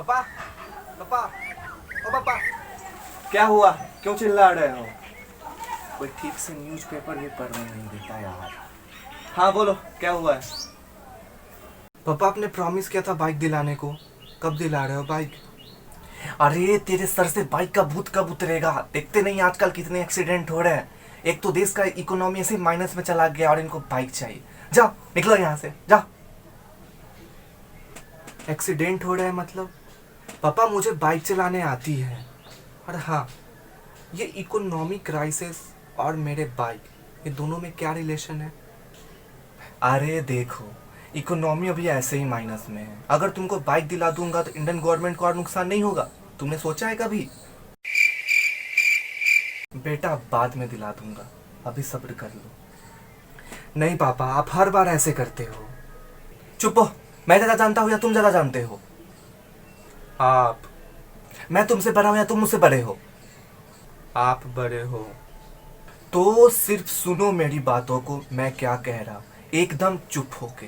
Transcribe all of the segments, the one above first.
पापा पापा ओ पापा। क्या हुआ? क्यों चिल्ला रहे हो? कोई ठीक से न्यूज़पेपर भी पढ़ने नहीं देता यार। हाँ बोलो, क्या हुआ है? पापा आपने प्रॉमिस किया था बाइक दिलाने को, कब दिला रहे हो बाइक? अरे तेरे सर से बाइक का भूत कब उतरेगा? देखते नहीं आजकल कितने एक्सीडेंट हो रहे हैं। एक तो देश का इकोनॉमी ऐसे माइनस में चला गया और इनको बाइक चाहिए। जाओ निकलो यहाँ से, जाओ। एक्सीडेंट हो रहा है मतलब? पापा मुझे बाइक चलाने आती है। और हाँ, ये इकोनॉमिक क्राइसिस और मेरे बाइक, ये दोनों में क्या रिलेशन है? अरे देखो, इकोनॉमी अभी ऐसे ही माइनस में है। अगर तुमको बाइक दिला दूंगा तो इंडियन गवर्नमेंट को और नुकसान नहीं होगा? तुमने सोचा है कभी? बेटा बाद में दिला दूंगा, अभी सब्र कर लो। नहीं पापा, आप हर बार ऐसे करते हो। चुप हो। मैं ज़्यादा जानता हूँ या तुम ज़्यादा जानते हो? आप मैं तुमसे बड़ा हूँ या तुम मुझसे बड़े हो? आप बड़े हो। तो सिर्फ सुनो मेरी बातों को, मैं क्या कह रहा हूँ, एकदम चुप होके।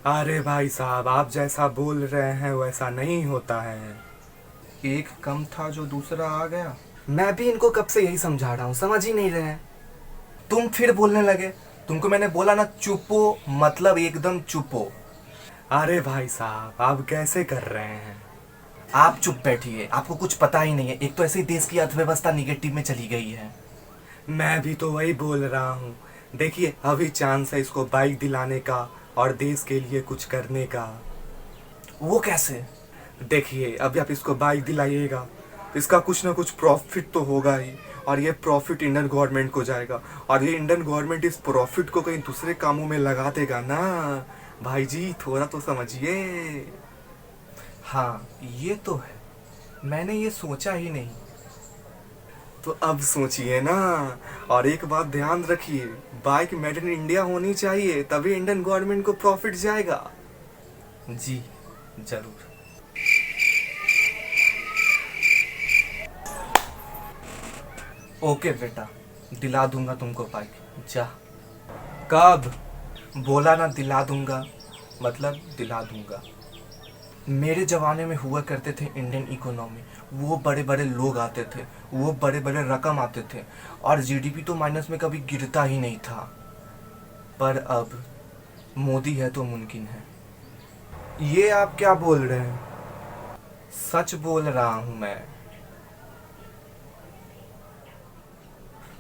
अरे भाई साहब, आप जैसा बोल रहे हैं वैसा नहीं होता है। एक कम था जो दूसरा आ गया। मैं भी इनको कब से यही समझा रहा हूँ, समझ ही नहीं रहे हैं। तुम फिर बोलने लगे। तुमको मैंने बोला ना चुपो, मतलब एकदम चुपो। अरे भाई साहब, आप कैसे कर रहे हैं? आप चुप बैठिए, आपको कुछ पता ही नहीं है। एक तो ऐसे ही देश की अर्थव्यवस्था निगेटिव में चली गई है। मैं भी तो वही बोल रहा हूँ। देखिए, अभी चांस है इसको बाइक दिलाने का और देश के लिए कुछ करने का। वो कैसे? देखिए, अभी आप इसको बाइक दिलाइएगा तो इसका कुछ ना कुछ प्रॉफिट तो होगा ही, और ये प्रॉफिट इंडियन गवर्नमेंट को जाएगा, और ये इंडियन गवर्नमेंट इस प्रॉफिट को कहीं दूसरे कामों में लगा देगा ना। भाई जी थोड़ा तो समझिए। हाँ ये तो है, मैंने ये सोचा ही नहीं। तो अब सोचिए ना। और एक बात ध्यान रखिए, बाइक मेड इन इंडिया होनी चाहिए, तभी इंडियन गवर्नमेंट को प्रॉफिट जाएगा। जी जरूर। ओके बेटा, दिला दूंगा तुमको बाइक, जा। कब? बोला ना दिला दूंगा, मतलब दिला दूंगा। मेरे ज़माने में हुआ करते थे इंडियन इकोनॉमी, वो बड़े बड़े लोग आते थे, वो बड़े बड़े रकम आते थे, और जीडीपी तो माइनस में कभी गिरता ही नहीं था। पर अब मोदी है तो मुमकिन है। ये आप क्या बोल रहे हैं? सच बोल रहा हूँ मैं।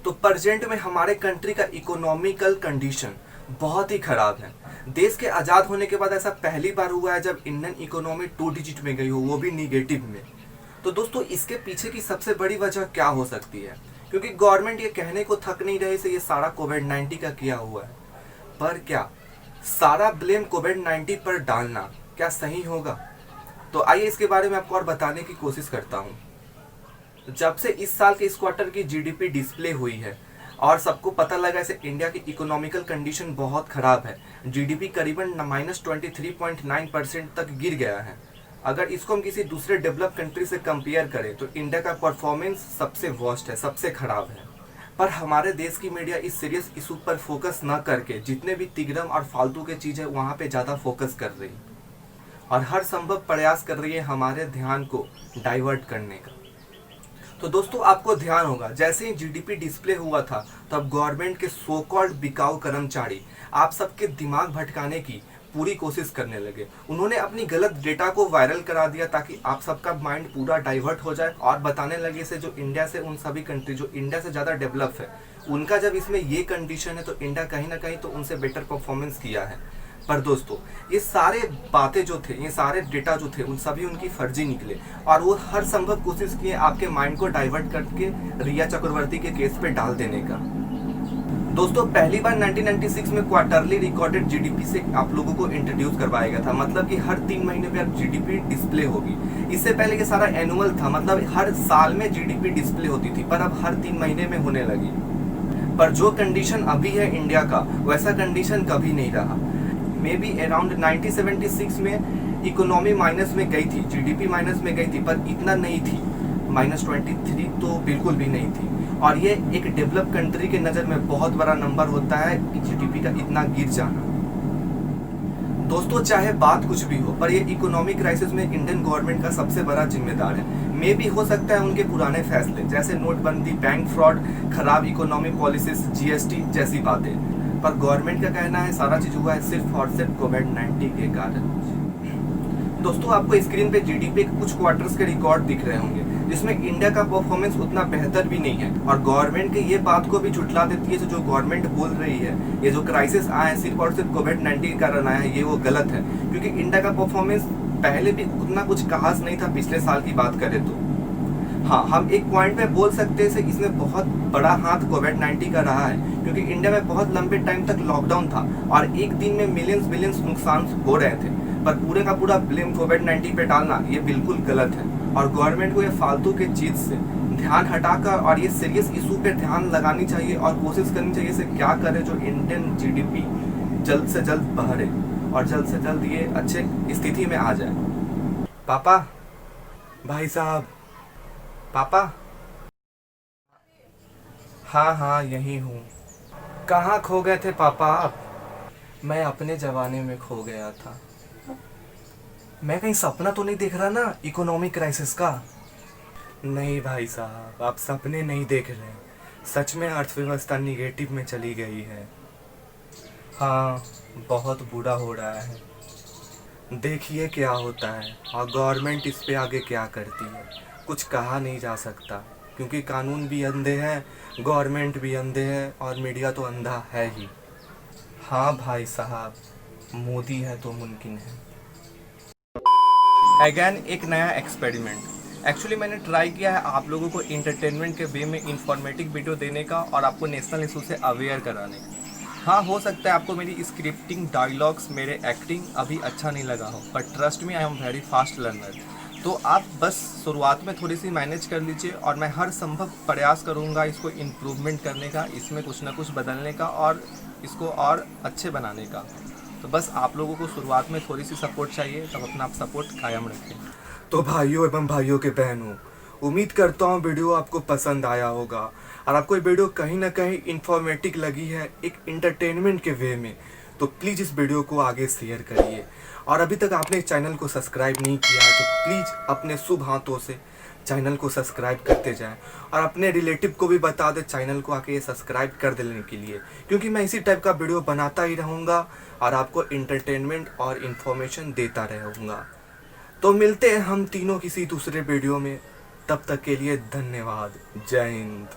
तो प्रेजेंट में हमारे कंट्री का इकोनॉमिकल कंडीशन बहुत ही खराब है। देश के आज़ाद होने के बाद ऐसा पहली बार हुआ है जब इंडियन इकोनॉमी 2 डिजिट में गई हो, वो भी निगेटिव में। तो दोस्तों इसके पीछे की सबसे बड़ी वजह क्या हो सकती है? क्योंकि गवर्नमेंट ये कहने को थक नहीं रहे से ये सारा कोविड-19 का किया हुआ है। पर क्या सारा ब्लेम कोविड-19 पर डालना क्या सही होगा? तो आइए इसके बारे में आपको और बताने की कोशिश करता हूँ। जब से इस साल के इस क्वार्टर की जीडीपी डिस्प्ले हुई है और सबको पता लगा इसे इंडिया की इकोनॉमिकल कंडीशन बहुत खराब है। जीडीपी करीबन -23.9% तक गिर गया है। अगर इसको हम किसी दूसरे डेवलप कंट्री से कंपेयर करें तो इंडिया का परफॉर्मेंस सबसे वर्स्ट है, सबसे खराब है। पर हमारे देश की मीडिया इस सीरियस इशू पर फोकस न करके जितने भी तिगड़म और फालतू के चीज़ है वहाँ पे ज़्यादा फोकस कर रही और हर संभव प्रयास कर रही है हमारे ध्यान को डाइवर्ट करने का। तो दोस्तों आपको ध्यान होगा, जैसे ही जीडीपी डिस्प्ले हुआ था तब गवर्नमेंट के सो कॉल्ड बिकाऊ कर्मचारी आप सबके दिमाग भटकाने की पूरी कोशिश करने लगे। उन्होंने अपनी गलत डेटा को वायरल करा दिया ताकि आप सबका माइंड पूरा डाइवर्ट हो जाए और बताने लगे से जो इंडिया से उन सभी कंट्री जो इंडिया से ज़्यादा डेवलप है उनका जब इसमें ये कंडीशन है तो इंडिया कहीं ना कहीं तो उनसे बेटर परफॉर्मेंस किया है। पर दोस्तों ये सारे बातें जो थे, ये सारे डेटा जो थे, उन सभी उनकी फर्जी निकले और वो हर संभव कोशिश किए आपके माइंड को डाइवर्ट करके रिया चक्रवर्ती के केस पे डाल देने का। दोस्तों पहली बार 1996 में क्वार्टरली रिकॉर्डेड जीडीपी से आप लोगों को इंट्रोड्यूस करवाया गया था, मतलब कि हर 3 महीने में जीडीपी डिस्प्ले होगी। इससे पहले ये सारा एनुअल था, मतलब हर साल में जीडीपी डिस्प्ले होती थी, पर अब हर 3 महीने में होने लगी। पर जो कंडीशन अभी है इंडिया का वैसा कंडीशन कभी नहीं रहा। मे बी अराउंड 1976 में इकोनॉमी माइनस में गई थी, जीडीपी माइनस में गई थी, पर इतना नहीं थी। -23 तो बिल्कुल भी नहीं थी। और ये एक डेवलप कंट्री के नज़र में बहुत बड़ा नंबर होता है कि जीडीपी का इतना गिर जाना। दोस्तों चाहे बात कुछ भी हो, पर ये इकोनॉमिक क्राइसिस में इंडियन गवर्नमेंट का सबसे बड़ा जिम्मेदार है। मे भी हो सकता है उनके पुराने फैसले जैसे नोटबंदी, बैंक फ्रॉड, खराब इकोनॉमिक पॉलिसीज, जीएसटी जैसी बातें, पर गवर्नमेंट का कहना है सारा चीज हुआ है सिर्फ और सिर्फ कोविड-19 के कारण। दोस्तों आपको स्क्रीन पे जीडीपी के कुछ क्वार्टर्स के रिकॉर्ड दिख रहे होंगे जिसमें इंडिया का परफॉर्मेंस उतना बेहतर भी नहीं है, और गवर्नमेंट के ये बात को भी झुटला देती है। जो गवर्नमेंट बोल रही है ये जो क्राइसिस आया है सिर्फ और सिर्फ कोविड-19 के कारण आया है, ये वो गलत है, क्योंकि इंडिया का परफॉर्मेंस पहले भी उतना कुछ खास नहीं था। पिछले साल की बात करें तो हाँ, हम एक पॉइंट पे बोल सकते हैं इसमें बहुत बड़ा हाथ कोविड-19 का रहा है, क्योंकि इंडिया में बहुत लंबे टाइम तक लॉकडाउन था और एक दिन में मिलियंस नुकसान हो रहे थे, पर पूरे का पूरा ब्लेम कोविड-19 पे डालना ये बिल्कुल गलत है। और गवर्नमेंट को ये फालतू के चीज से ध्यान हटाकर और ये सीरियस इशू पे ध्यान लगानी चाहिए और कोशिश करनी चाहिए से क्या करे जो इंडियन जीडीपी जल्द से जल्द बढ़े और जल्द से जल्द ये अच्छे स्थिति में आ जाए। पापा, भाई साहब, पापा। हाँ हाँ यही हूँ। कहाँ खो गए थे पापा आप? मैं अपने जमाने में खो गया था। मैं कहीं सपना तो नहीं देख रहा ना इकोनॉमिक क्राइसिस का? नहीं भाई साहब, आप सपने नहीं देख रहे, सच में अर्थव्यवस्था निगेटिव में चली गई है। हाँ, बहुत बुरा हो रहा है। देखिए क्या होता है और गवर्नमेंट इस पे आगे क्या करती है, कुछ कहा नहीं जा सकता, क्योंकि कानून भी अंधे हैं, गवर्नमेंट भी अंधे है और मीडिया तो अंधा है ही। हाँ भाई साहब, मोदी है तो मुमकिन है। अगेन एक नया एक्सपेरिमेंट। एक्चुअली मैंने ट्राई किया है आप लोगों को इंटरटेनमेंट के वे में इंफॉर्मेटिव वीडियो देने का और आपको नेशनल इशू से अवेयर कराने का। हाँ, हो सकता है आपको मेरी स्क्रिप्टिंग, डायलॉग्स, मेरे एक्टिंग अभी अच्छा नहीं लगा हो, but trust me I am very fast learner. तो आप बस शुरुआत में थोड़ी सी मैनेज कर लीजिए और मैं हर संभव प्रयास करूँगा इसको इम्प्रूवमेंट करने का, इसमें कुछ ना कुछ बदलने का और इसको और अच्छे बनाने का। तो बस आप लोगों को शुरुआत में थोड़ी सी सपोर्ट चाहिए, तब अपना आप सपोर्ट कायम रखें। तो भाइयों एवं भाइयों के बहनों, उम्मीद करता हूँ वीडियो आपको पसंद आया होगा और आपको ये वीडियो कहीं ना कहीं इंफॉर्मेटिव लगी है एक इंटरटेनमेंट के वे में, तो प्लीज़ इस वीडियो को आगे शेयर करिए। और अभी तक आपने चैनल को सब्सक्राइब नहीं किया है तो प्लीज़ अपने शुभ हाथों से चैनल को सब्सक्राइब करते जाएं और अपने रिलेटिव को भी बता दें चैनल को आके सब्सक्राइब कर देने के लिए, क्योंकि मैं इसी टाइप का वीडियो बनाता ही रहूँगा और आपको इंटरटेनमेंट और इन्फॉर्मेशन देता रहूँगा। तो मिलते हैं हम तीनों किसी दूसरे वीडियो में, तब तक के लिए धन्यवाद। जय हिंद।